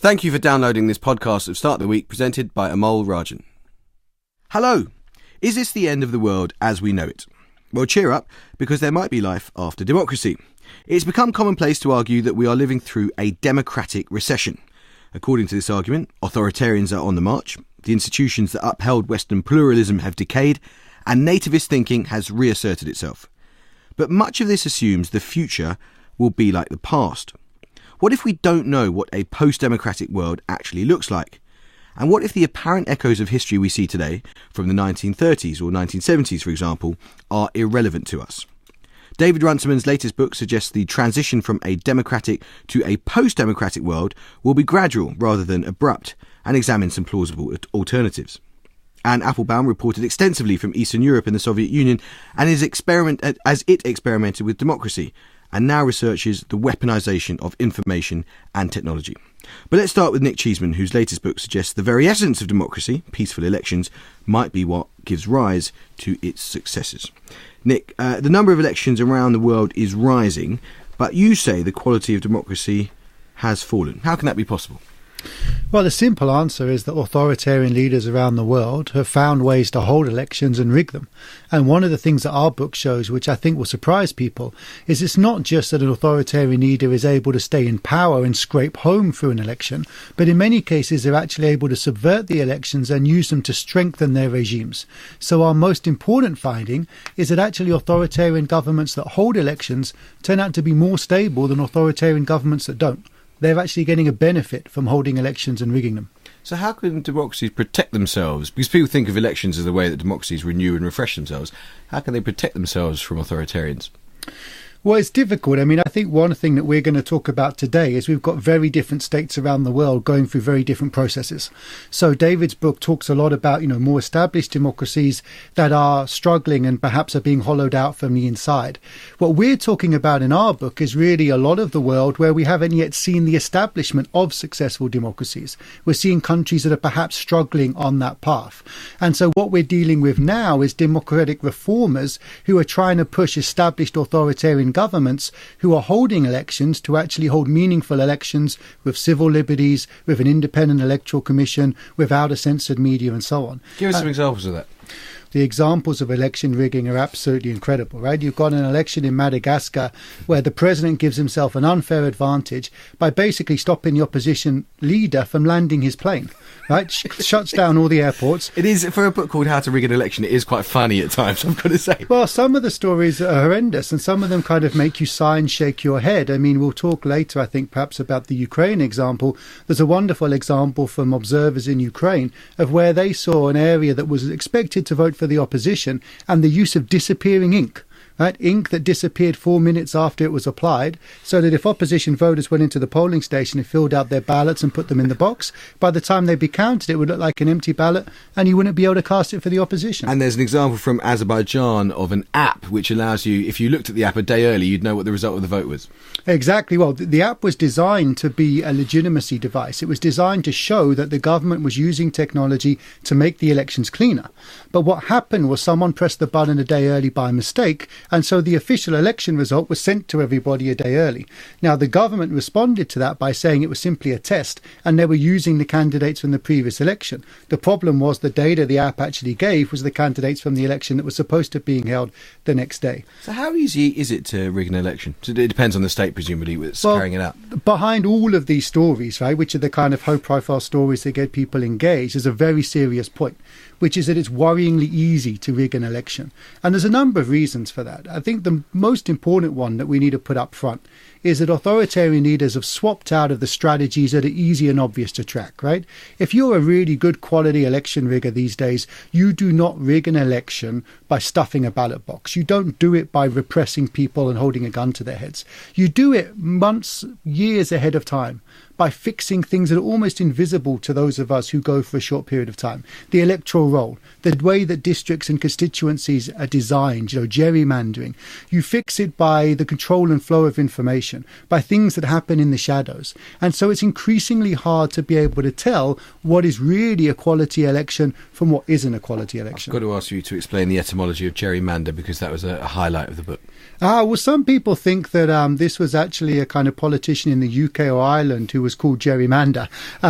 Thank you for downloading this podcast of Start the Week presented by Amol Rajan. Hello! Is this the end of the world as we know it? Well, cheer up, because there might be life after democracy. It's become commonplace to argue that we are living through a democratic recession. According to this argument, authoritarians are on the march, the institutions that upheld Western pluralism have decayed, and nativist thinking has reasserted itself. But much of this assumes the future will be like the past. What if we don't know what a post-democratic world actually looks like? And what if the apparent echoes of history we see today, from the 1930s or 1970s for example, are irrelevant to us? David Runciman's latest book suggests the transition from a democratic to a post-democratic world will be gradual rather than abrupt, and examine some plausible alternatives. Anne Applebaum reported extensively from Eastern Europe and the Soviet Union and as it experimented with democracy, and now researches the weaponization of information and technology. But let's start with Nick Cheesman, whose latest book suggests the very essence of democracy, peaceful elections, might be what gives rise to its successes. Nick, the number of elections around the world is rising, but you say the quality of democracy has fallen. How can that be possible? Well, the simple answer is that authoritarian leaders around the world have found ways to hold elections and rig them. And one of the things that our book shows, which I think will surprise people, is it's not just that an authoritarian leader is able to stay in power and scrape home through an election, but in many cases they're actually able to subvert the elections and use them to strengthen their regimes. So our most important finding is that actually authoritarian governments that hold elections turn out to be more stable than authoritarian governments that don't. They're actually getting a benefit from holding elections and rigging them. So how can democracies protect themselves? Because people think of elections as the way that democracies renew and refresh themselves. How can they protect themselves from authoritarians? Well, it's difficult. I mean, I think one thing that we're going to talk about today is we've got very different states around the world going through very different processes. So David's book talks a lot about, more established democracies that are struggling and perhaps are being hollowed out from the inside. What we're talking about in our book is really a lot of the world where we haven't yet seen the establishment of successful democracies. We're seeing countries that are perhaps struggling on that path. And so what we're dealing with now is democratic reformers who are trying to push established authoritarian governments who are holding elections to actually hold meaningful elections with civil liberties, with an independent electoral commission, without a censored media and so on. Give us some examples of that. The examples of election rigging are absolutely incredible, right? You've got an election in Madagascar where the president gives himself an unfair advantage by basically stopping the opposition leader from landing his plane, right? Shuts down all the airports. It is, for a book called How to Rig an Election, it is quite funny at times, I've got to say. Well, some of the stories are horrendous and some of them kind of make you sigh and shake your head. I mean, we'll talk later, I think, perhaps about the Ukraine example. There's a wonderful example from observers in Ukraine of where they saw an area that was expected to vote for the opposition and the use of disappearing ink. Right, ink that disappeared 4 minutes after it was applied, so that if opposition voters went into the polling station and filled out their ballots and put them in the box, by the time they'd be counted, it would look like an empty ballot and you wouldn't be able to cast it for the opposition. And there's an example from Azerbaijan of an app which allows you, if you looked at the app a day early, you'd know what the result of the vote was. Exactly. Well, the app was designed to be a legitimacy device. It was designed to show that the government was using technology to make the elections cleaner. But what happened was someone pressed the button a day early by mistake, and so the official election result was sent to everybody a day early. Now, the government responded to that by saying it was simply a test and they were using the candidates from the previous election. The problem was the data the app actually gave was the candidates from the election that was supposed to be being held the next day. So how easy is it to rig an election? It depends on the state, presumably, that's carrying it out. Behind all of these stories, right, which are the kind of high-profile stories that get people engaged, is a very serious point, which is that it's worryingly easy to rig an election. And there's a number of reasons for that. I think the most important one that we need to put up front is that authoritarian leaders have swapped out of the strategies that are easy and obvious to track, right? If you're a really good quality election rigger these days, you do not rig an election by stuffing a ballot box. You don't do it by repressing people and holding a gun to their heads. You do it months, years ahead of time by fixing things that are almost invisible to those of us who go for a short period of time. The electoral roll, the way that districts and constituencies are designed, gerrymandering. You fix it by the control and flow of information, by things that happen in the shadows. And so it's increasingly hard to be able to tell what is really a quality election from what isn't a quality election. I've got to ask you to explain the etymology etymology of gerrymander, because that was a highlight of the book. Well, some people think that this was actually a kind of politician in the UK or Ireland who was called Gerrymander,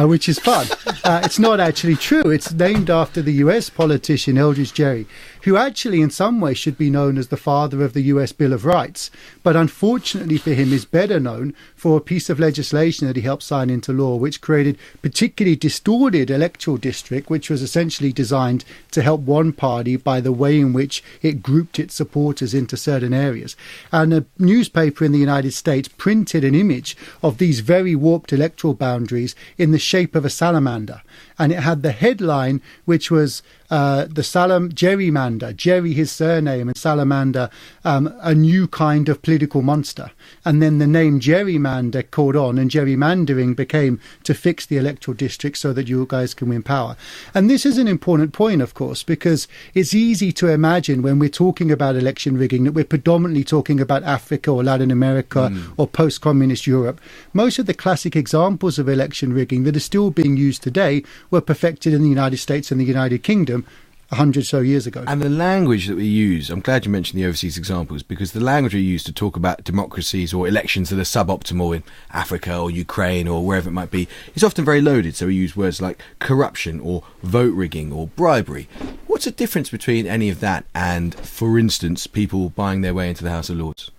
which is fun. It's not actually true. It's named after the US politician Eldridge Gerry, who actually in some ways should be known as the father of the US Bill of Rights, but unfortunately for him is better known for a piece of legislation that he helped sign into law, which created particularly distorted electoral district, which was essentially designed to help one party by the way in which it grouped its supporters into certain areas. And a newspaper in the United States printed an image of these very warped electoral boundaries in the shape of a salamander. And it had the headline, which was gerrymander, Gerry his surname, and salamander, a new kind of political monster. And then the name gerrymander caught on, and gerrymandering became to fix the electoral district so that you guys can win power. And this is an important point, of course, because it's easy to imagine when we're talking about election rigging that we're predominantly talking about Africa or Latin America or post-communist Europe. Most of the classic examples of election rigging that are still being used today were perfected in the United States and the United Kingdom 100 or so years ago. And the language that we use, I'm glad you mentioned the overseas examples, because the language we use to talk about democracies or elections that are suboptimal in Africa or Ukraine or wherever it might be is often very loaded. So we use words like corruption or vote rigging or bribery. What's the difference between any of that and, for instance, people buying their way into the House of Lords?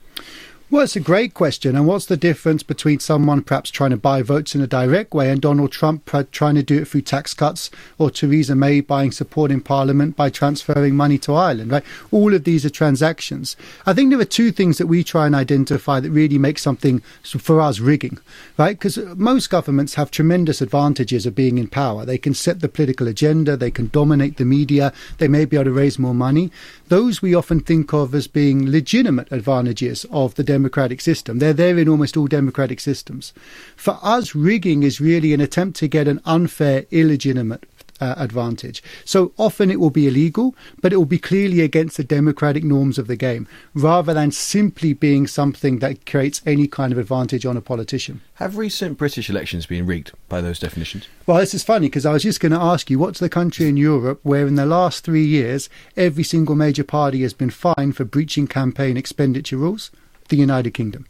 Well, it's a great question. And what's the difference between someone perhaps trying to buy votes in a direct way and Donald Trump trying to do it through tax cuts, or Theresa May buying support in Parliament by transferring money to Ireland, right? All of these are transactions. I think there are two things that we try and identify that really make something, for us, rigging, right? Because most governments have tremendous advantages of being in power. They can set the political agenda, they can dominate the media, they may be able to raise more money. Those we often think of as being legitimate advantages of the democratic system. They're there in almost all democratic systems. For us, rigging is really an attempt to get an unfair, illegitimate advantage. So often it will be illegal, but it will be clearly against the democratic norms of the game, rather than simply being something that creates any kind of advantage on a politician. Have recent British elections been rigged by those definitions? Well, this is funny, because I was just going to ask you, what's the country in Europe where in the last 3 years every single major party has been fined for breaching campaign expenditure rules? The United Kingdom.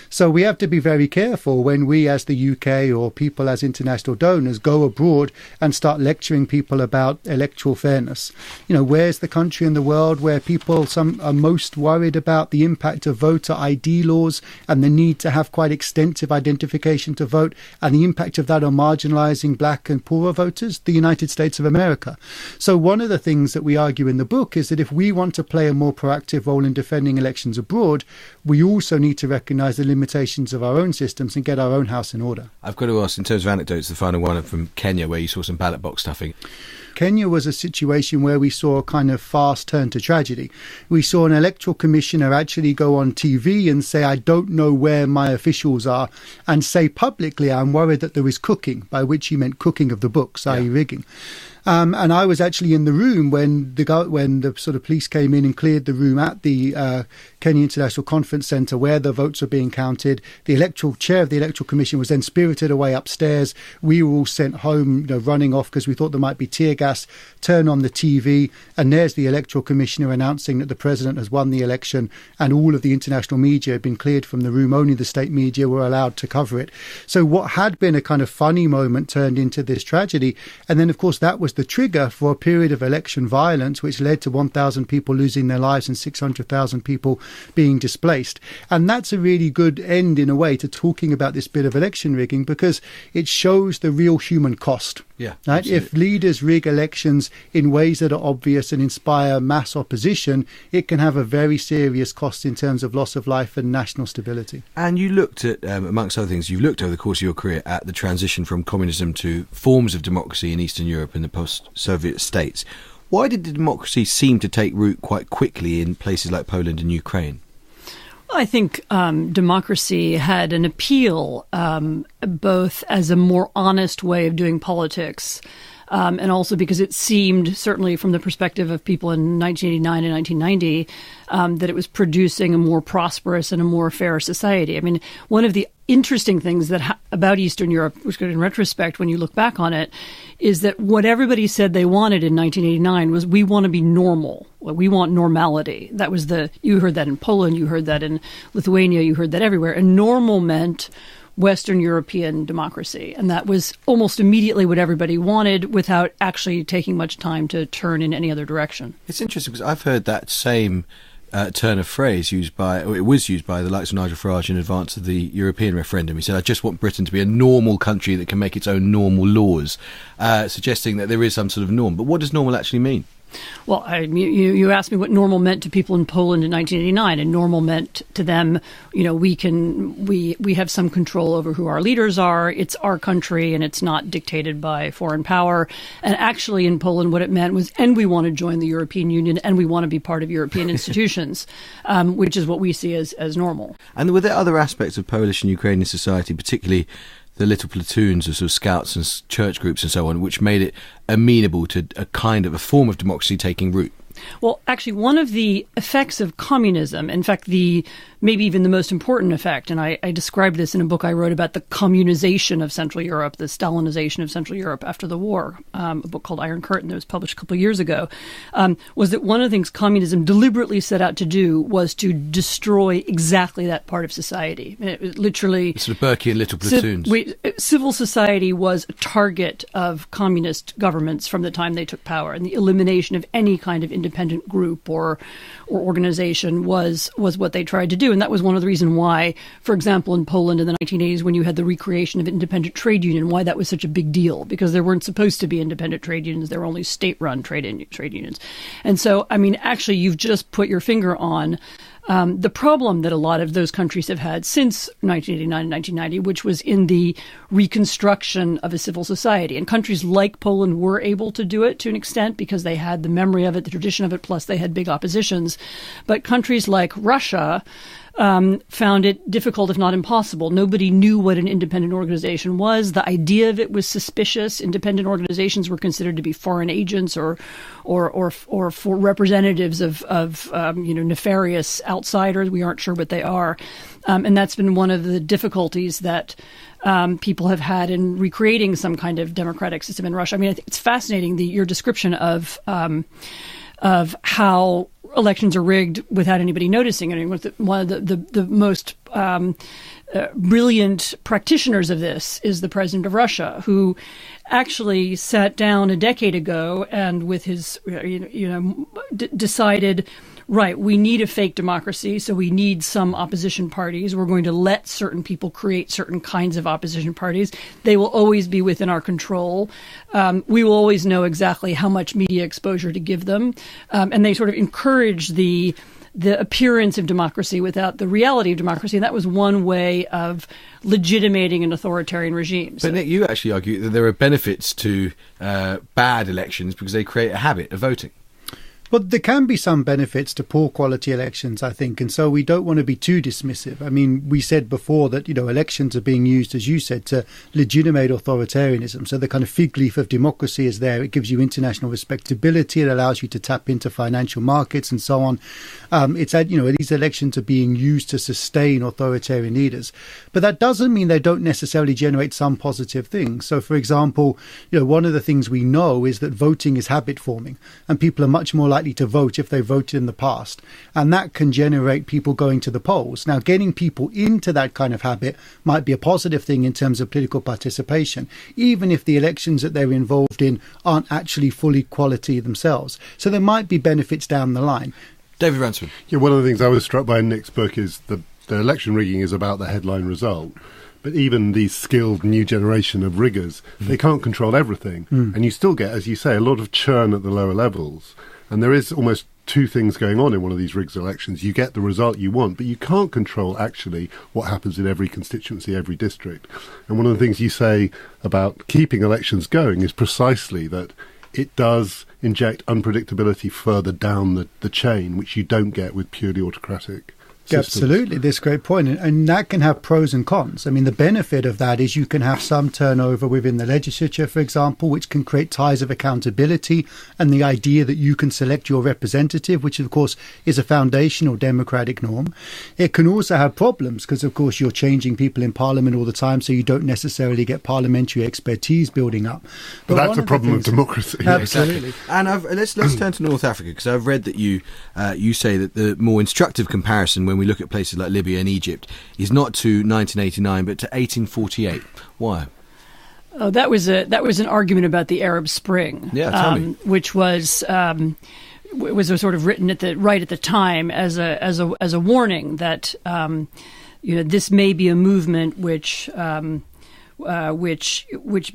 So we have to be very careful when we as the UK or people as international donors go abroad and start lecturing people about electoral fairness. You know, where's the country in the world where people are most worried about the impact of voter ID laws and the need to have quite extensive identification to vote and the impact of that on marginalising black and poorer voters? The United States of America. So one of the things that we argue in the book is that if we want to play a more proactive role in defending elections abroad, we also need to recognise the limitations of our own systems and get our own house in order. I've got to ask, in terms of anecdotes, the final one from Kenya, where you saw some ballot box stuffing. Kenya was a situation where we saw a kind of fast turn to tragedy. We saw an electoral commissioner actually go on TV and say, I don't know where my officials are, and say publicly, I'm worried that there is cooking, by which he meant cooking of the books, i.e. rigging. And I was actually in the room when the sort of police came in and cleared the room at the Kenya International Conference Centre where the votes were being counted. The electoral chair of the Electoral Commission was then spirited away upstairs. We were all sent home, running off because we thought there might be tear gas. Turn on the TV, and there's the Electoral Commissioner announcing that the president has won the election, and all of the international media had been cleared from the room. Only the state media were allowed to cover it. So what had been a kind of funny moment turned into this tragedy. And then, of course, that was the trigger for a period of election violence, which led to 1,000 people losing their lives and 600,000 people being displaced. And that's a really good end, in a way, to talking about this bit of election rigging, because it shows the real human cost. Yeah, right? If leaders rig elections in ways that are obvious and inspire mass opposition, it can have a very serious cost in terms of loss of life and national stability. And you looked at, amongst other things, you've looked over the course of your career at the transition from communism to forms of democracy in Eastern Europe and the post-Soviet states. Why did the democracy seem to take root quite quickly in places like Poland and Ukraine? I think democracy had an appeal both as a more honest way of doing politics, and also because it seemed, certainly from the perspective of people in 1989 and 1990, that it was producing a more prosperous and a more fair society. I mean, one of the interesting things that about Eastern Europe, which in retrospect, when you look back on it, is that what everybody said they wanted in 1989 was, we want to be normal. We want normality. That was you heard that in Poland, you heard that in Lithuania, you heard that everywhere. And normal meant Western European democracy. And that was almost immediately what everybody wanted without actually taking much time to turn in any other direction. It's interesting because I've heard that same turn of phrase used by the likes of Nigel Farage in advance of the European referendum. He said, I just want Britain to be a normal country that can make its own normal laws, suggesting that there is some sort of norm. But what does normal actually mean? Well, you asked me what normal meant to people in Poland in 1989, and normal meant to them, we have some control over who our leaders are. It's our country, and it's not dictated by foreign power. And actually, in Poland, what it meant was, and we want to join the European Union, and we want to be part of European institutions, which is what we see as normal. And were there other aspects of Polish and Ukrainian society, particularly the little platoons of sort of scouts and church groups and so on, which made it amenable to a form of democracy taking root? Well, actually, one of the effects of communism, in fact, maybe even the most important effect, and I described this in a book I wrote about the communization of Central Europe, the Stalinization of Central Europe after the war, a book called Iron Curtain that was published a couple of years ago, was that one of the things communism deliberately set out to do was to destroy exactly that part of society. It was literally... Sort of Burkean little platoons. Civil society was a target of communist governments from the time they took power, and the elimination of any kind of independent group or organization was what they tried to do. And that was one of the reasons why, for example, in Poland in the 1980s, when you had the recreation of an independent trade union, why that was such a big deal, because there weren't supposed to be independent trade unions. There were only state-run trade unions. And so, I mean, actually, you've just put your finger on the problem that a lot of those countries have had since 1989 and 1990, which was in the reconstruction of a civil society. And countries like Poland were able to do it to an extent because they had the memory of it, the tradition of it, plus they had big oppositions. But countries like Russia found it difficult, if not impossible. Nobody knew what an independent organization was. The idea of it was suspicious. Independent organizations were considered to be foreign agents or for representatives of nefarious outsiders. We aren't sure what they are, and that's been one of the difficulties that people have had in recreating some kind of democratic system in Russia. I mean, I think it's fascinating your description of how elections are rigged without anybody noticing. I mean, one of the most brilliant practitioners of this is the president of Russia, who actually sat down a decade ago and with his, decided, right, we need a fake democracy, so we need some opposition parties. We're going to let certain people create certain kinds of opposition parties. They will always be within our control. We will always know exactly how much media exposure to give them. And they sort of encourage the appearance of democracy without the reality of democracy. And that was one way of legitimating an authoritarian regime. But Nick, you actually argue that there are benefits to bad elections because they create a habit of voting. Well, there can be some benefits to poor quality elections, I think, and so we don't want to be too dismissive. I mean, we said before that, elections are being used, as you said, to legitimate authoritarianism. So the kind of fig leaf of democracy is there. It gives you international respectability. It allows you to tap into financial markets and so on. These elections are being used to sustain authoritarian leaders. But that doesn't mean they don't necessarily generate some positive things. So, for example, one of the things we know is that voting is habit forming, and people are much more likely to vote if they voted in the past, and that can generate people going to the polls. Now, getting people into that kind of habit might be a positive thing in terms of political participation, even if the elections that they're involved in aren't actually fully quality themselves. So there might be benefits down the line. David Ransome. Yeah, one of the things I was struck by in Nick's book is the election rigging is about the headline result. But even these skilled new generation of riggers, they can't control everything. And you still get, as you say, a lot of churn at the lower levels. And there is almost two things going on in one of these rigged elections. You get the result you want, but you can't control actually what happens in every constituency, every district. And one of the things you say about keeping elections going is precisely that it does inject unpredictability further down the chain, which you don't get with purely autocratic systems. Absolutely, that's a great point. And that can have pros and cons. I mean, the benefit of that is you can have some turnover within the legislature, for example, which can create ties of accountability and the idea that you can select your representative, which of course is a foundational democratic norm. It can also have problems because, of course, you're changing people in Parliament all the time, so you don't necessarily get parliamentary expertise building up. But that's a problem of democracy. Absolutely. Exactly. And let's turn to North Africa, because I've read that you say that the more instructive comparison when we look at places like Libya and Egypt is not to 1989 but to 1848. Why? Oh, that was an argument about the Arab Spring, which was sort of written right at the time as a warning that this may be a movement which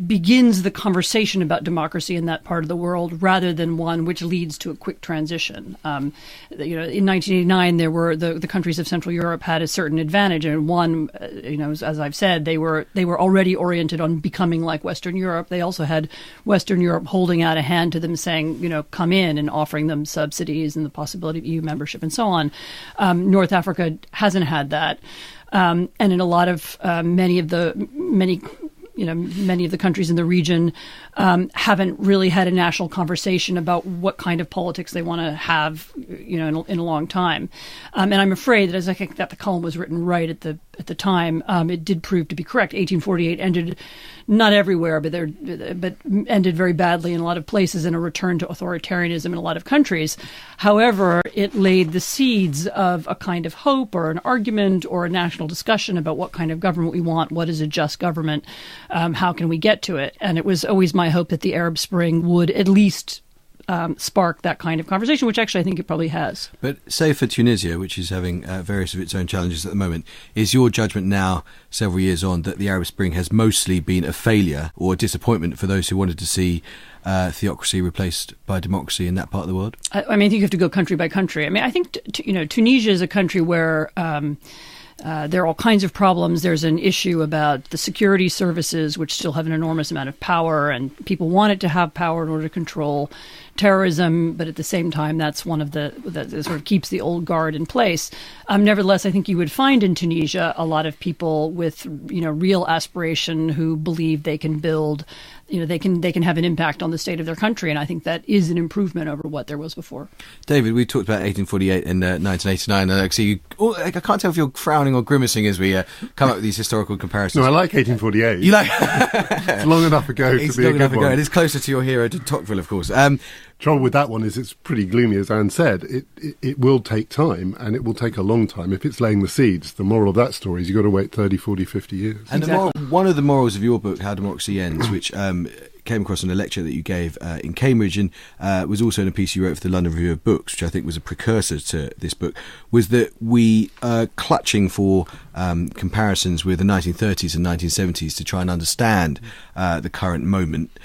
begins the conversation about democracy in that part of the world, rather than one which leads to a quick transition. In 1989, there were the countries of Central Europe had a certain advantage, and one, as I've said, they were already oriented on becoming like Western Europe. They also had Western Europe holding out a hand to them, saying, come in, and offering them subsidies and the possibility of EU membership and so on. North Africa hasn't had that. And in a lot of many of the countries in the region haven't really had a national conversation about what kind of politics they want to have, in a long time. And I'm afraid that, as I think that the column was written right at the time, it did prove to be correct. 1848 ended not everywhere, but ended very badly in a lot of places, in a return to authoritarianism in a lot of countries. However, it laid the seeds of a kind of hope or an argument or a national discussion about what kind of government we want, what is a just government, how can we get to it. And it was always my hope that the Arab Spring would at least spark that kind of conversation, which actually I think it probably has. But say for Tunisia, which is having various of its own challenges at the moment, is your judgment now, several years on, that the Arab Spring has mostly been a failure or a disappointment for those who wanted to see theocracy replaced by democracy in that part of the world? I think you have to go country by country. I mean, I think Tunisia is a country where there are all kinds of problems. There's an issue about the security services, which still have an enormous amount of power, and people want it to have power in order to control terrorism. But at the same time, that's one of that sort of keeps the old guard in place. Nevertheless, I think you would find in Tunisia a lot of people with real aspiration who believe they can build. They can have an impact on the state of their country, and I think that is an improvement over what there was before. David, we talked about 1848 and 1989, and I can't tell if you're frowning or grimacing as we come up with these historical comparisons. No, I like 1848. You like? It's long enough ago to be a good one. It is closer to your hero, to Tocqueville, of course. Trouble with that one is it's pretty gloomy, as Anne said. It will take time, and it will take a long time. If it's laying the seeds, the moral of that story is you've got to wait 30, 40, 50 years. And one of the morals of your book, How Democracy Ends, which came across in a lecture that you gave in Cambridge, and was also in a piece you wrote for the London Review of Books, which I think was a precursor to this book, was that we are clutching for comparisons with the 1930s and 1970s to try and understand the current moment.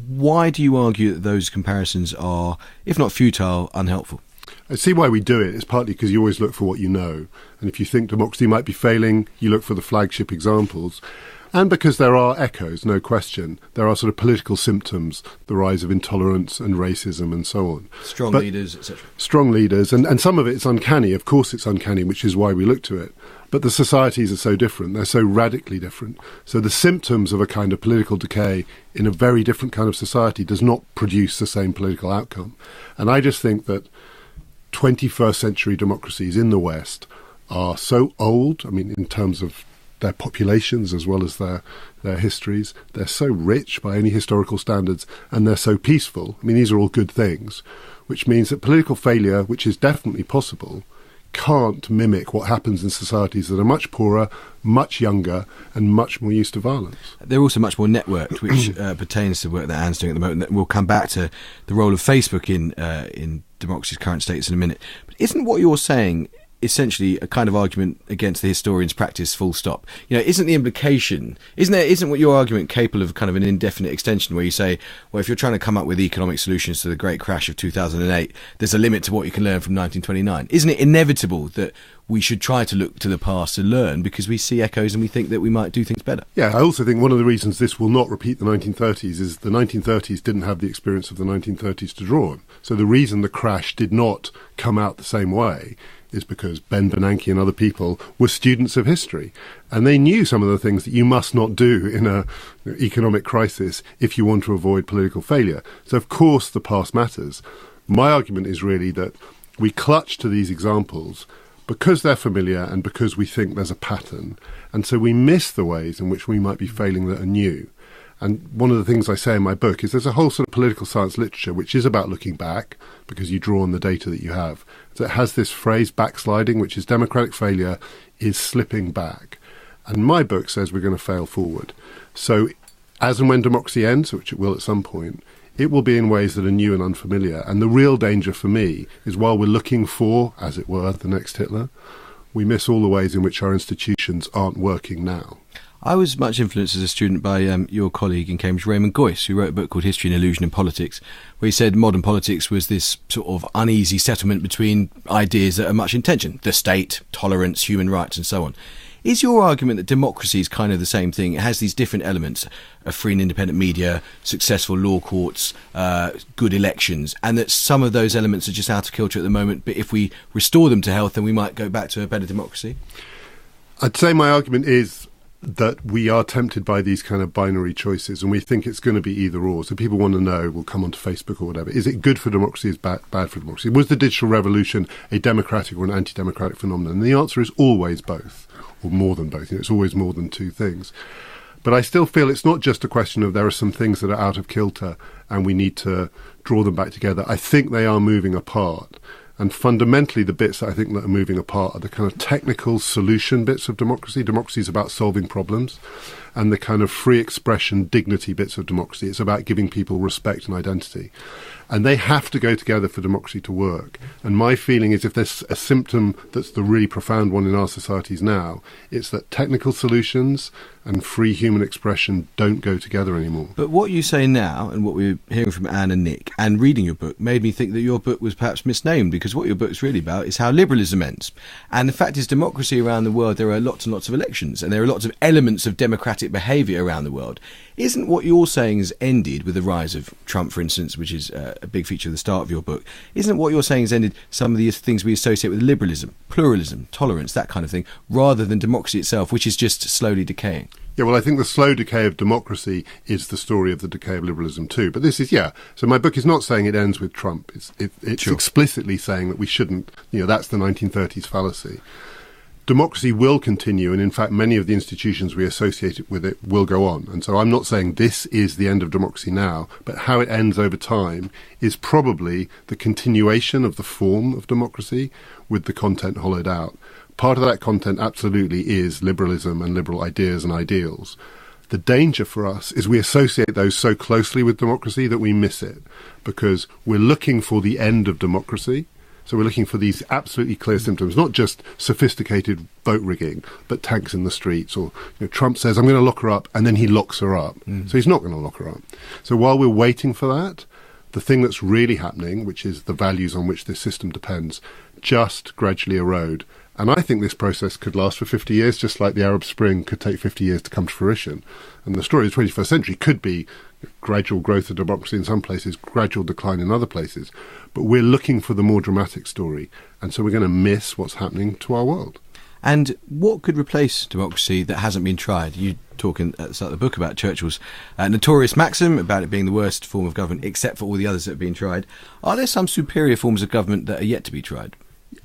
Why do you argue that those comparisons are, if not futile, unhelpful? I see why we do it. It's partly because you always look for what you know. And if you think democracy might be failing, you look for the flagship examples. And because there are echoes, no question. There are sort of political symptoms, the rise of intolerance and racism and so on. Strong leaders, etc. Strong leaders. And some of it's uncanny. Of course it's uncanny, which is why we look to it. But the societies are so different. They're so radically different. So the symptoms of a kind of political decay in a very different kind of society does not produce the same political outcome. And I just think that 21st century democracies in the West are so old, I mean, in terms of their populations as well as their histories. They're so rich by any historical standards, and they're so peaceful. I mean, these are all good things, which means that political failure, which is definitely possible, can't mimic what happens in societies that are much poorer, much younger, and much more used to violence. They're also much more networked, which pertains to the work that Anne's doing at the moment. We'll come back to the role of Facebook in democracy's current status in a minute. But isn't what you're saying essentially a kind of argument against the historian's practice, full stop? Isn't the implication, isn't what your argument capable of kind of an indefinite extension where you say, well, if you're trying to come up with economic solutions to the great crash of 2008, there's a limit to what you can learn from 1929? Isn't it inevitable that we should try to look to the past to learn because we see echoes and we think that we might do things better? Yeah, I also think one of the reasons this will not repeat the 1930s is the 1930s didn't have the experience of the 1930s to draw on. So the reason the crash did not come out the same way is because Ben Bernanke and other people were students of history, and they knew some of the things that you must not do in an economic crisis if you want to avoid political failure. So, of course, the past matters. My argument is really that we clutch to these examples because they're familiar and because we think there's a pattern, and so we miss the ways in which we might be failing that are new. And one of the things I say in my book is there's a whole sort of political science literature which is about looking back, because you draw on the data that you have. So it has this phrase, backsliding, which is democratic failure is slipping back. And my book says we're going to fail forward. So as and when democracy ends, which it will at some point, it will be in ways that are new and unfamiliar. And the real danger for me is while we're looking for, as it were, the next Hitler, we miss all the ways in which our institutions aren't working now. I was much influenced as a student by your colleague in Cambridge, Raymond Goyce, who wrote a book called History and Illusion in Politics, where he said modern politics was this sort of uneasy settlement between ideas that are much in tension: the state, tolerance, human rights, and so on. Is your argument that democracy is kind of the same thing? It has these different elements: a free and independent media, successful law courts, good elections, and that some of those elements are just out of kilter at the moment, but if we restore them to health, then we might go back to a better democracy? I'd say my argument is that we are tempted by these kind of binary choices, and we think it's going to be either or. So people want to know, we'll come onto Facebook or whatever, is it good for democracy, is bad for democracy? Was the digital revolution a democratic or an anti-democratic phenomenon? And the answer is always both, or more than both. It's always more than two things. But I still feel it's not just a question of there are some things that are out of kilter and we need to draw them back together. I think they are moving apart. And fundamentally, the bits that I think that are moving apart are the kind of technical solution bits of democracy. Democracy is about solving problems. And the kind of free expression, dignity bits of democracy. It's about giving people respect and identity. And they have to go together for democracy to work. And my feeling is if there's a symptom that's the really profound one in our societies now, it's that technical solutions and free human expression don't go together anymore. But what you say now, and what we're hearing from Anne and Nick, and reading your book, made me think that your book was perhaps misnamed, because what your book's really about is how liberalism ends. And the fact is, democracy around the world, there are lots and lots of elections, and there are lots of elements of democratic behaviour around the world. Isn't what you're saying has ended with the rise of Trump, for instance, which is a big feature of the start of your book? Isn't what you're saying has ended some of the things we associate with liberalism, pluralism, tolerance, that kind of thing, rather than democracy itself, which is just slowly decaying? Yeah, well, I think the slow decay of democracy is the story of the decay of liberalism too. But this is, so my book is not saying it ends with Trump. It's sure. Explicitly saying that we shouldn't, that's the 1930s fallacy. Democracy will continue, and in fact many of the institutions we associate with it will go on. And so I'm not saying this is the end of democracy now, but how it ends over time is probably the continuation of the form of democracy with the content hollowed out. Part of that content absolutely is liberalism and liberal ideas and ideals. The danger for us is we associate those so closely with democracy that we miss it, because we're looking for the end of democracy. So we're looking for these absolutely clear symptoms, not just sophisticated vote rigging, but tanks in the streets. Or Trump says, I'm going to lock her up, and then he locks her up. So he's not going to lock her up. So while we're waiting for that, the thing that's really happening, which is the values on which this system depends, just gradually erode. And I think this process could last for 50 years, just like the Arab Spring could take 50 years to come to fruition. And the story of the 21st century could be gradual growth of democracy in some places, gradual decline in other places. But we're looking for the more dramatic story. And so we're going to miss what's happening to our world. And what could replace democracy that hasn't been tried? You talk at the start of the book about Churchill's notorious maxim about it being the worst form of government, except for all the others that have been tried. Are there some superior forms of government that are yet to be tried?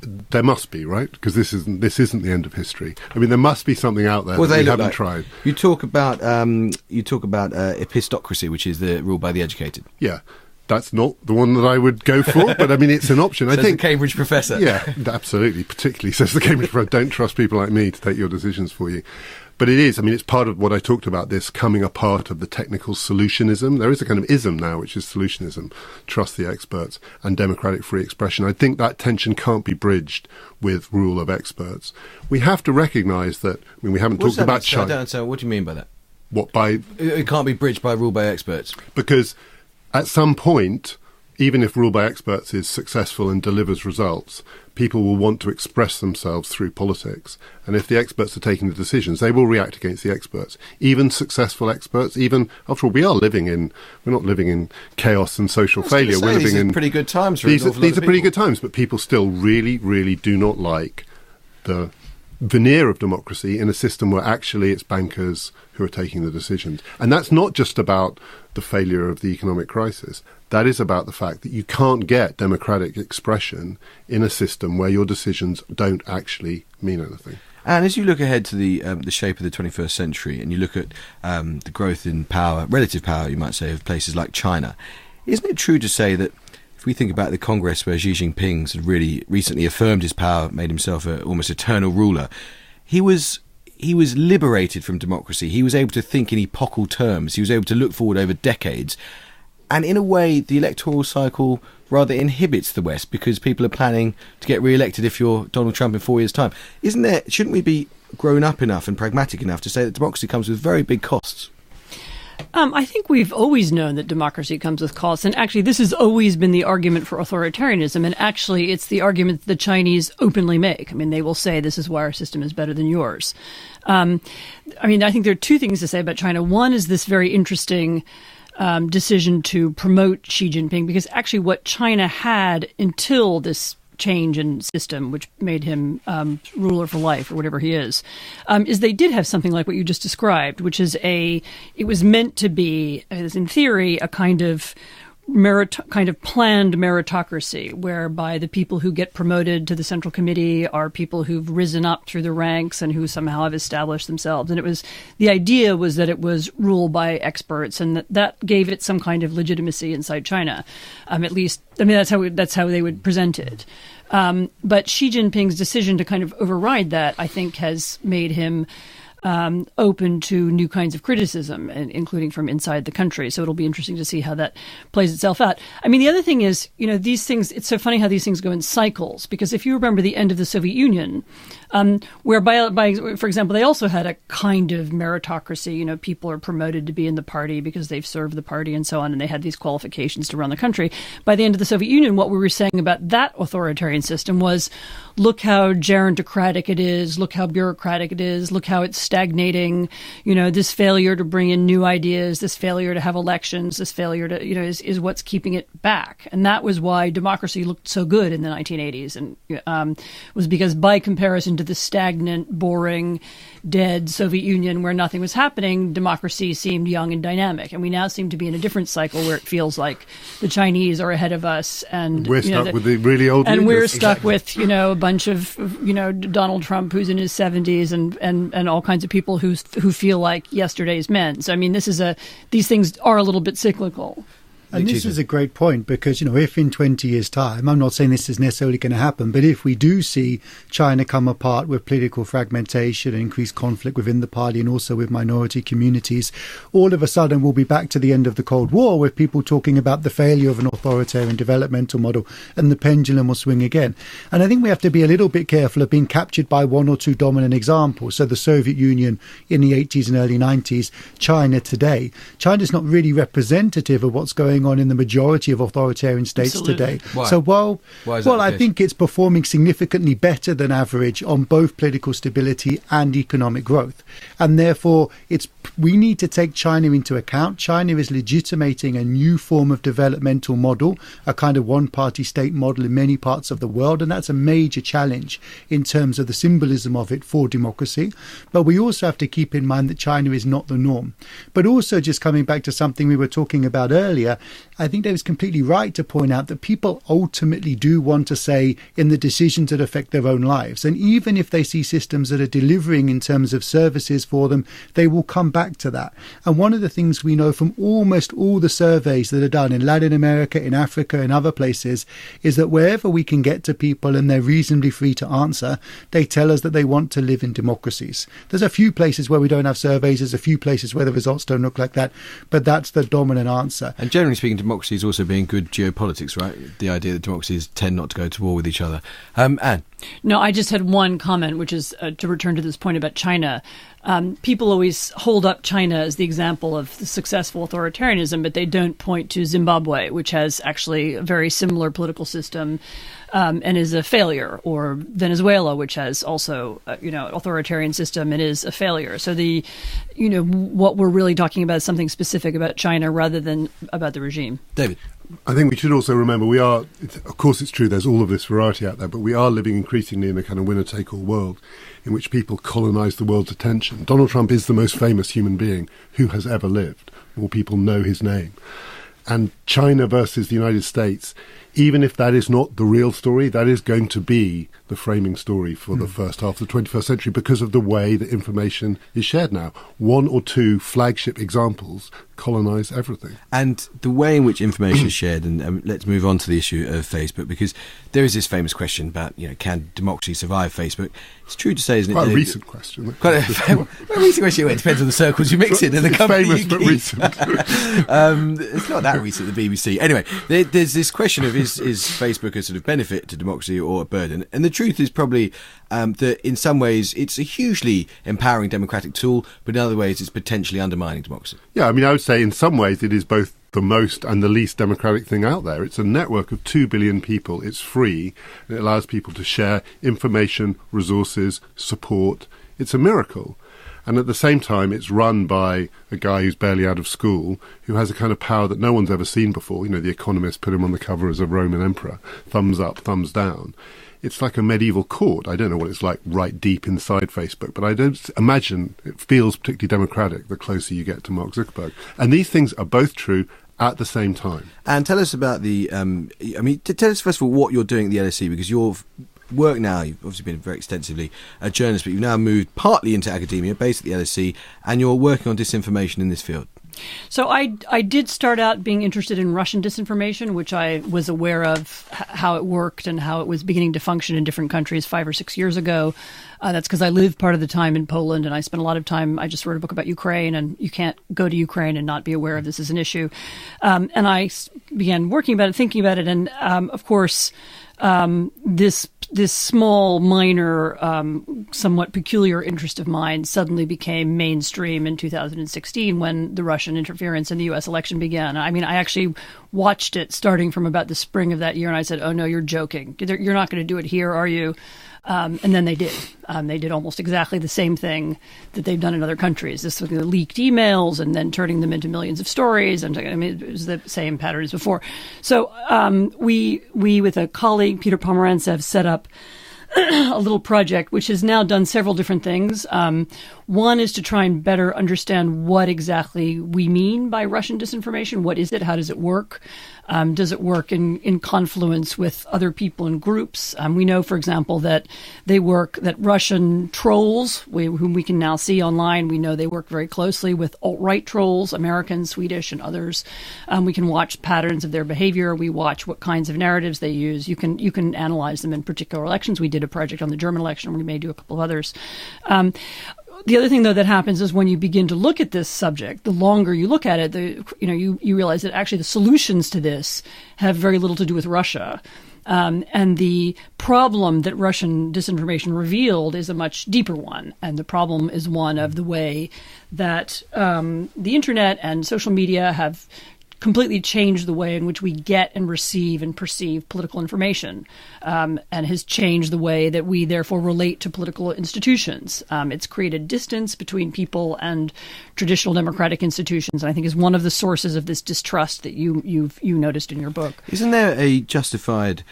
There must be, right? Because this isn't the end of history. I mean, there must be something out there that we haven't tried. You talk about epistocracy, which is the rule by the educated. Yeah, that's not the one that I would go for, but I mean, it's an option. I think the Cambridge professor. Yeah, absolutely. Particularly says the Cambridge professor. Don't trust people like me to take your decisions for you. But it is, it's part of what I talked about, this coming apart of the technical solutionism. There is a kind of ism now, which is solutionism, trust the experts, and democratic free expression. I think that tension can't be bridged with rule of experts. We have to recognise that, we haven't talked about China. I don't understand. What do you mean by that? What, by... It can't be bridged by rule by experts. Because at some point, even if rule by experts is successful and delivers results, people will want to express themselves through politics. And if the experts are taking the decisions, they will react against the experts. Even successful experts, after all, we're not living in chaos and social failure. We're living in pretty good times. These are pretty good times, but people still really, really do not like the veneer of democracy in a system where actually it's bankers who are taking the decisions. And that's not just about the failure of the economic crisis. That is about the fact that you can't get democratic expression in a system where your decisions don't actually mean anything. And as you look ahead to the shape of the 21st century, and you look at the growth in power, relative power, you might say, of places like China, isn't it true to say that if we think about the Congress where Xi Jinping had really recently affirmed his power, made himself an almost eternal ruler, he was liberated from democracy. He was able to think in epochal terms. He was able to look forward over decades. And in a way, the electoral cycle rather inhibits the West because people are planning to get re-elected if you're Donald Trump in 4 years' time. Shouldn't we be grown up enough and pragmatic enough to say that democracy comes with very big costs? I think we've always known that democracy comes with costs. And actually, this has always been the argument for authoritarianism. And actually, it's the argument that the Chinese openly make. I mean, they will say this is why our system is better than yours. I think there are two things to say about China. One is this very interesting decision to promote Xi Jinping, because actually what China had until this change in system, which made him ruler for life or whatever he is they did have something like what you just described, which is it was meant to be, as in theory, a kind of planned meritocracy, whereby the people who get promoted to the Central Committee are people who've risen up through the ranks and who somehow have established themselves. And the idea was that it was ruled by experts, and that gave it some kind of legitimacy inside China. At least, that's how they would present it. But Xi Jinping's decision to kind of override that, I think, has made him open to new kinds of criticism, including from inside the country. So it'll be interesting to see how that plays itself out. I mean, the other thing is, these things, it's so funny how these things go in cycles, because if you remember the end of the Soviet Union, whereby, for example, they also had a kind of meritocracy. People are promoted to be in the party because they've served the party and so on, and they had these qualifications to run the country. By the end of the Soviet Union, what we were saying about that authoritarian system was, look how gerontocratic it is, look how bureaucratic it is, look how it's stagnating, this failure to bring in new ideas, this failure to have elections, this failure to, is what's keeping it back. And that was why democracy looked so good in the 1980s, and was because by comparison to the stagnant, boring, dead Soviet Union where nothing was happening, democracy seemed young and dynamic. And we now seem to be in a different cycle where it feels like the Chinese are ahead of us, and we're stuck with the really old and leaders. We're stuck with a bunch of Donald Trump who's in his 70s and all kinds of people who feel like yesterday's men. So I mean, these things are a little bit cyclical. And this is a great point, because, if in 20 years' time, I'm not saying this is necessarily going to happen, but if we do see China come apart with political fragmentation and increased conflict within the party and also with minority communities, all of a sudden we'll be back to the end of the Cold War, with people talking about the failure of an authoritarian developmental model, and the pendulum will swing again. And I think we have to be a little bit careful of being captured by one or two dominant examples. So the Soviet Union in the 80s and early 90s, China today. China's not really representative of what's going on in the majority of authoritarian states today. Why? So while I case? think it's performing significantly better than average on both political stability and economic growth, and therefore we need to take China into account. China is legitimating a new form of developmental model, a kind of one-party state model in many parts of the world, and that's a major challenge in terms of the symbolism of it for democracy. But we also have to keep in mind that China is not the norm. But also, just coming back to something we were talking about earlier, I think Dave is completely right to point out that people ultimately do want to say in the decisions that affect their own lives. And even if they see systems that are delivering in terms of services for them, they will come back to that. And one of the things we know from almost all the surveys that are done in Latin America, in Africa, in other places, is that wherever we can get to people and they're reasonably free to answer, they tell us that they want to live in democracies. There's a few places where we don't have surveys, there's a few places where the results don't look like that, but that's the dominant answer. And generally speaking, democracy is also being good geopolitics, right? The idea that democracies tend not to go to war with each other. Anne? No, I just had one comment, which is to return to this point about China. People always hold up China as the example of the successful authoritarianism, but they don't point to Zimbabwe, which has actually a very similar political system and is a failure, or Venezuela, which has also authoritarian system and is a failure. So what we're really talking about is something specific about China rather than about the regime. David? I think we should also remember of course it's true, there's all of this variety out there, but we are living increasingly in a kind of winner-take-all world in which people colonise the world's attention. Donald Trump is the most famous human being who has ever lived. More people know his name. And China versus the United States, even if that is not the real story, that is going to be the framing story for the first half of the 21st century because of the way that information is shared now. One or two flagship examples colonise everything. And the way in which information is shared, and let's move on to the issue of Facebook, because there is this famous question about, can democracy survive Facebook? It's true to say, isn't it? Quite a recent question. Quite a recent question. It depends on the circles you mix in and the company famous you but keep. recent. It's not that recent, the BBC. Anyway, there's this question of is Facebook a sort of benefit to democracy or a burden? And the truth is probably that in some ways it's a hugely empowering democratic tool, but in other ways it's potentially undermining democracy. Yeah, I mean, I would say in some ways it is both the most and the least democratic thing out there. It's a network of 2 billion people. It's free. And it allows people to share information, resources, support. It's a miracle. And at the same time, it's run by a guy who's barely out of school, who has a kind of power that no one's ever seen before. The Economist put him on the cover as a Roman emperor. Thumbs up, thumbs down. It's like a medieval court. I don't know what it's like right deep inside Facebook, but I don't imagine it feels particularly democratic the closer you get to Mark Zuckerberg. And these things are both true at the same time. And tell us about tell us first of all what you're doing at the LSE, because your work now, you've obviously been very extensively a journalist, but you've now moved partly into academia, based at the LSE, and you're working on disinformation in this field. So I did start out being interested in Russian disinformation, which I was aware of how it worked and how it was beginning to function in different countries 5 or 6 years ago. That's because I lived part of the time in Poland, and I spent a lot of time. I just wrote a book about Ukraine, and you can't go to Ukraine and not be aware of this as an issue. And I began working about it, thinking about it, and of course, this small, minor, somewhat peculiar interest of mine suddenly became mainstream in 2016 when the Russian interference in the U.S. election began. I mean, I actually watched it starting from about the spring of that year, and I said, "Oh no, you're joking. You're not going to do it here, are you?" And then they did. They did almost exactly the same thing that they've done in other countries. This was leaked emails and then turning them into millions of stories. And I mean, it was the same pattern as before. So we with a colleague, Peter Pomerantsev, set up a little project which has now done several different things. One is to try and better understand what exactly we mean by Russian disinformation. What is it? How does it work? Does it work in confluence with other people and groups? We know, for example, that that Russian trolls, whom we can now see online, we know they work very closely with alt-right trolls, American, Swedish, and others. We can watch patterns of their behavior. We watch what kinds of narratives they use. You can analyze them in particular elections. We did a project on the German election. We may do a couple of others. The other thing, though, that happens is when you begin to look at this subject, the longer you look at it, you realize that actually the solutions to this have very little to do with Russia. And the problem that Russian disinformation revealed is a much deeper one. And the problem is one of the way that the internet and social media have completely changed the way in which we get and receive and perceive political information, and has changed the way that we therefore relate to political institutions. It's created distance between people and traditional democratic institutions, and I think is one of the sources of this distrust that you noticed in your book. Isn't there a justified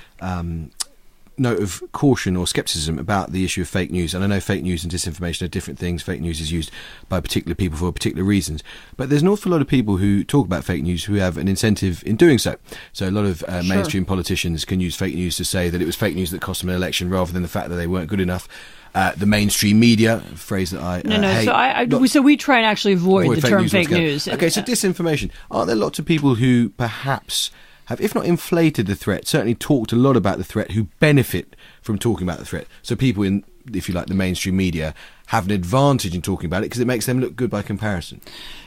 note of caution or scepticism about the issue of fake news? And I know fake news and disinformation are different things. Fake news is used by particular people for particular reasons. But there's an awful lot of people who talk about fake news who have an incentive in doing so. So a lot of mainstream politicians can use fake news to say that it was fake news that cost them an election rather than the fact that they weren't good enough. The mainstream media, a phrase that I hate. So we try and actually avoid the term fake news. Okay, so disinformation. Are there lots of people who perhaps have, if not inflated the threat, certainly talked a lot about the threat, who benefit from talking about the threat? So people in, if you like, the mainstream media have an advantage in talking about it because it makes them look good by comparison.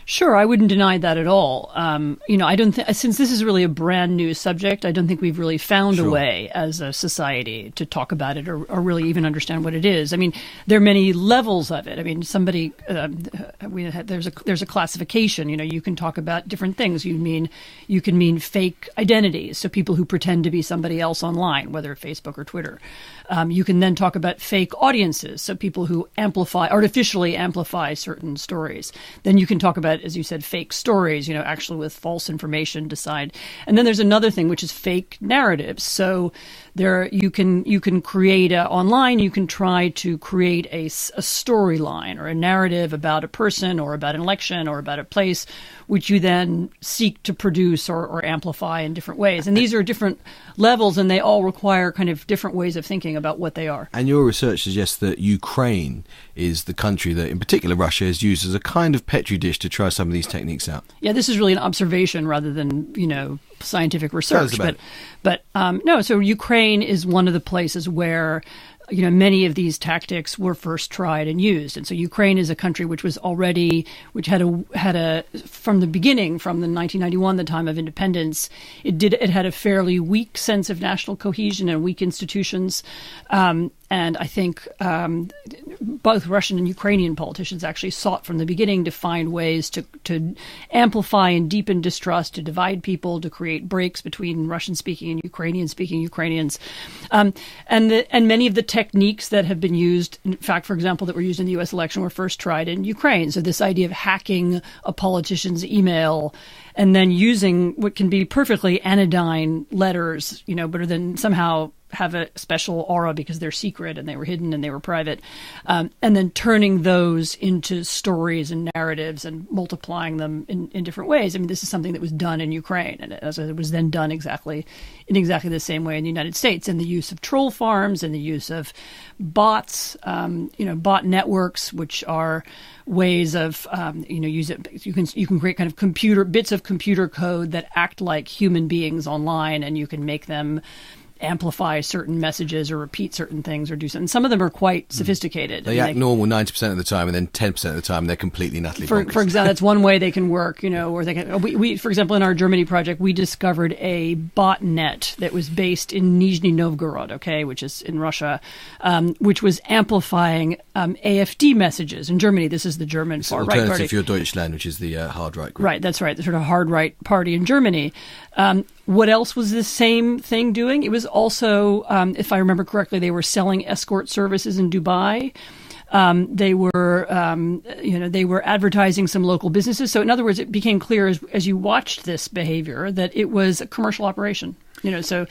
Sure, I wouldn't deny that at all. I don't think, since this is really a brand new subject, I don't think we've really found a way as a society to talk about it or really even understand what it is. I mean, there are many levels of it. I mean, there's a classification. You can talk about different things. You can mean fake identities, so people who pretend to be somebody else online, whether Facebook or Twitter. You can then talk about fake audiences, so people who artificially amplify certain stories. Then you can talk about, as you said, fake stories, actually with false information decide. And then there's another thing, which is fake narratives. So you can create online, you can try to create a storyline or a narrative about a person or about an election or about a place, which you then seek to produce or amplify in different ways. And these are different levels, and they all require kind of different ways of thinking about what they are. And your research suggests that Ukraine is the country that, in particular, Russia has used as a kind of petri dish to try some of these techniques out. Yeah, this is really an observation rather than, scientific research. So Ukraine is one of the places where many of these tactics were first tried and used. And so Ukraine is a country which had from the beginning, from the 1991, the time of independence, it had a fairly weak sense of national cohesion and weak institutions. And I think both Russian and Ukrainian politicians actually sought from the beginning to find ways to amplify and deepen distrust, to divide people, to create breaks between Russian-speaking and Ukrainian-speaking Ukrainians. And many of the techniques that have been used, in fact, for example, that were used in the U.S. election were first tried in Ukraine. So this idea of hacking a politician's email and then using what can be perfectly anodyne letters, but then somehow have a special aura because they're secret and they were hidden and they were private, and then turning those into stories and narratives and multiplying them in different ways. I mean, this is something that was done in Ukraine, and it was then done in exactly the same way in the United States. And the use of troll farms and the use of bots, bot networks, which are ways of you can create kind of bits of computer code that act like human beings online, and you can make them amplify certain messages or repeat certain things or do something. Some of them are quite sophisticated. They act normal 90% of the time, and then 10% of the time they're completely and utterly bonkers. For example, that's one way they can work, or they can. We, for example, in our Germany project, we discovered a botnet that was based in Nizhny Novgorod, which is in Russia, which was amplifying AfD messages in Germany. This is the German far right party. Alternative für Deutschland, which is the hard right group. Right, that's right, the sort of hard right party in Germany. What else was this same thing doing? It was also, if I remember correctly, they were selling escort services in Dubai. They were advertising some local businesses. So in other words, it became clear as you watched this behavior that it was a commercial operation. So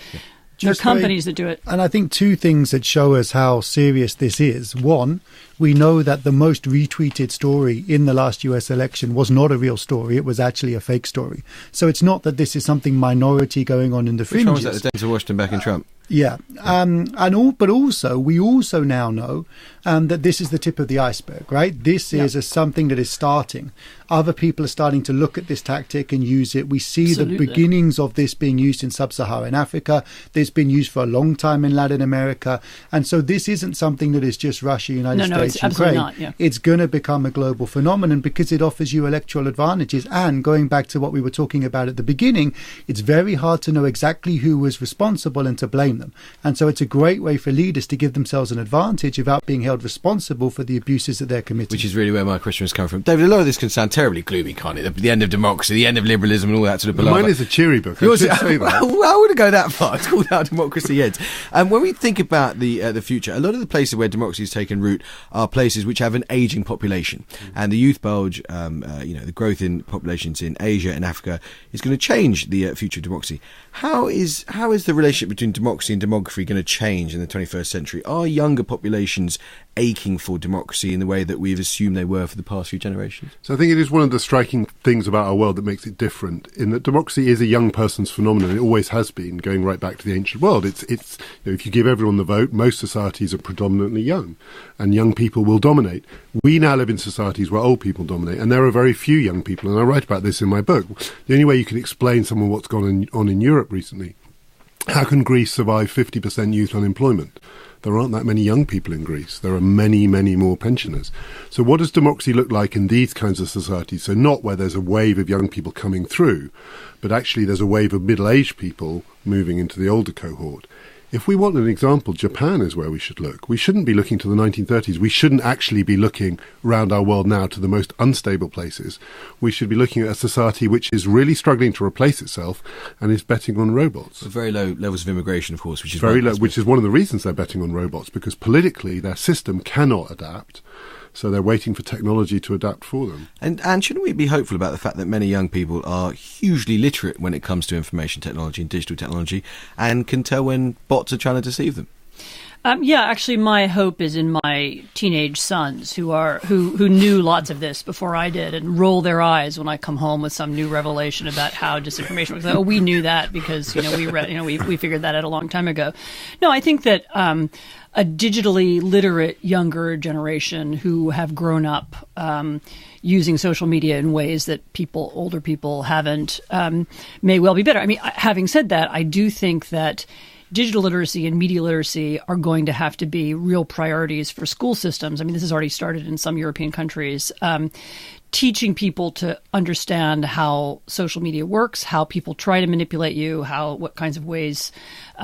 there are companies that do it. And I think two things that show us how serious this is. One, we know that the most retweeted story in the last US election was not a real story. It was actually a fake story. So it's not that this is something minority going on in the fringes. Which one was that, the Denzel Washington backing Trump? Yeah. But also, we also now know that this is the tip of the iceberg, right? This is something that is starting. Other people are starting to look at this tactic and use it. We see the beginnings of this being used in sub-Saharan Africa. It's been used for a long time in Latin America. And so this isn't something that is just Russia, United States, it's absolutely not. Yeah. It's going to become a global phenomenon because it offers you electoral advantages. And going back to what we were talking about at the beginning, it's very hard to know exactly who was responsible and to blame them. And so it's a great way for leaders to give themselves an advantage without being held responsible for the abuses that they're committing. Which is really where my question was coming from. David, a lot of this can sound terribly gloomy, can't it? The end of democracy, the end of liberalism and all that sort of Mine is a cheery book. I wouldn't go that far. It's called How Democracy Ends. When we think about the future, a lot of the places where democracy has taken root are places which have an ageing population. And the youth bulge, the growth in populations in Asia and Africa is going to change the future of democracy. How is the relationship between democracy and demography going to change in the 21st century? Are younger populations aching for democracy in the way that we've assumed they were for the past few generations? So I think it is one of the striking things about our world that makes it different, in that democracy is a young person's phenomenon. It always has been, going right back to the ancient world. It's if you give everyone the vote, most societies are predominantly young, and young people will dominate. We now live in societies where old people dominate, and there are very few young people, and I write about this in my book. The only way you can explain what's gone on in Europe recently How can Greece survive 50% youth unemployment? There aren't that many young people in Greece. There are many, many more pensioners. So what does democracy look like in these kinds of societies? So not where there's a wave of young people coming through, but actually there's a wave of middle-aged people moving into the older cohort. If we want an example, Japan is where we should look. We shouldn't be looking to the 1930s. We shouldn't actually be looking around our world now to the most unstable places. We should be looking at a society which is really struggling to replace itself and is betting on robots. Very low levels of immigration, of course, which is very low, which is one of the reasons they're betting on robots, because politically their system cannot adapt. So they're waiting for technology to adapt for them. And shouldn't we be hopeful about the fact that many young people are hugely literate when it comes to information technology and digital technology and can tell when bots are trying to deceive them? Yeah, actually, my hope is in my teenage sons who knew lots of this before I did and roll their eyes when I come home with some new revelation about how disinformation works. Oh, we knew that because we read, we figured that out a long time ago. No, I think that a digitally literate younger generation who have grown up using social media in ways that older people haven't may well be better. I mean, having said that, I do think that digital literacy and media literacy are going to have to be real priorities for school systems. I mean, this has already started in some European countries. Teaching people to understand how social media works, how people try to manipulate you, what kinds of ways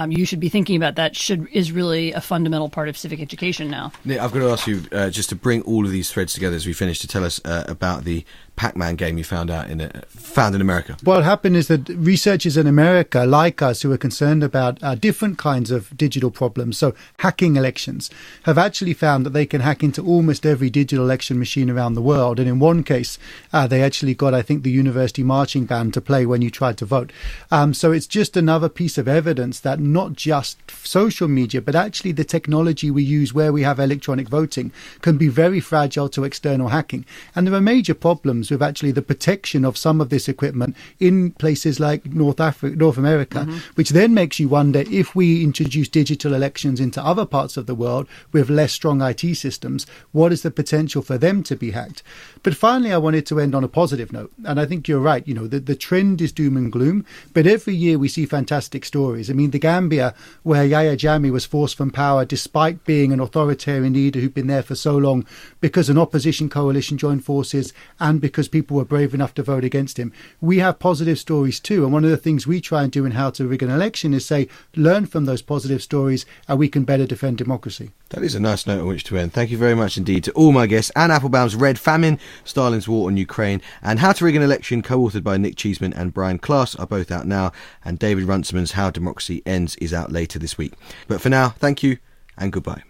you should be thinking about that is really a fundamental part of civic education now. Nick, I've got to ask you just to bring all of these threads together as we finish, to tell us about the Pac-Man game you found in America. What happened is that researchers in America, like us, who are concerned about different kinds of digital problems, so hacking elections, have actually found that they can hack into almost every digital election machine around the world. And in one case, they actually got, I think, the university marching band to play when you tried to vote. So it's just another piece of evidence that not just social media, but actually the technology we use where we have electronic voting can be very fragile to external hacking. And there are major problems with actually the protection of some of this equipment in places like North America, which then makes you wonder, if we introduce digital elections into other parts of the world with less strong IT systems, what is the potential for them to be hacked? But finally, I wanted to end on a positive note. And I think you're right. The trend is doom and gloom, but every year we see fantastic stories. I mean, the Gambia, where Yahya Jammeh was forced from power despite being an authoritarian leader who'd been there for so long, because an opposition coalition joined forces and because people were brave enough to vote against him. We have positive stories too. And one of the things we try and do in How to Rig an Election is say, learn from those positive stories and we can better defend democracy. That is a nice note on which to end. Thank you very much indeed to all my guests. Anne Applebaum's Red Famine, Stalin's War on Ukraine, and How to Rig an Election, co-authored by Nick Cheeseman and Brian Klaas, are both out now, and David Runciman's How Democracy Ends is out later this week. But for now, thank you and goodbye.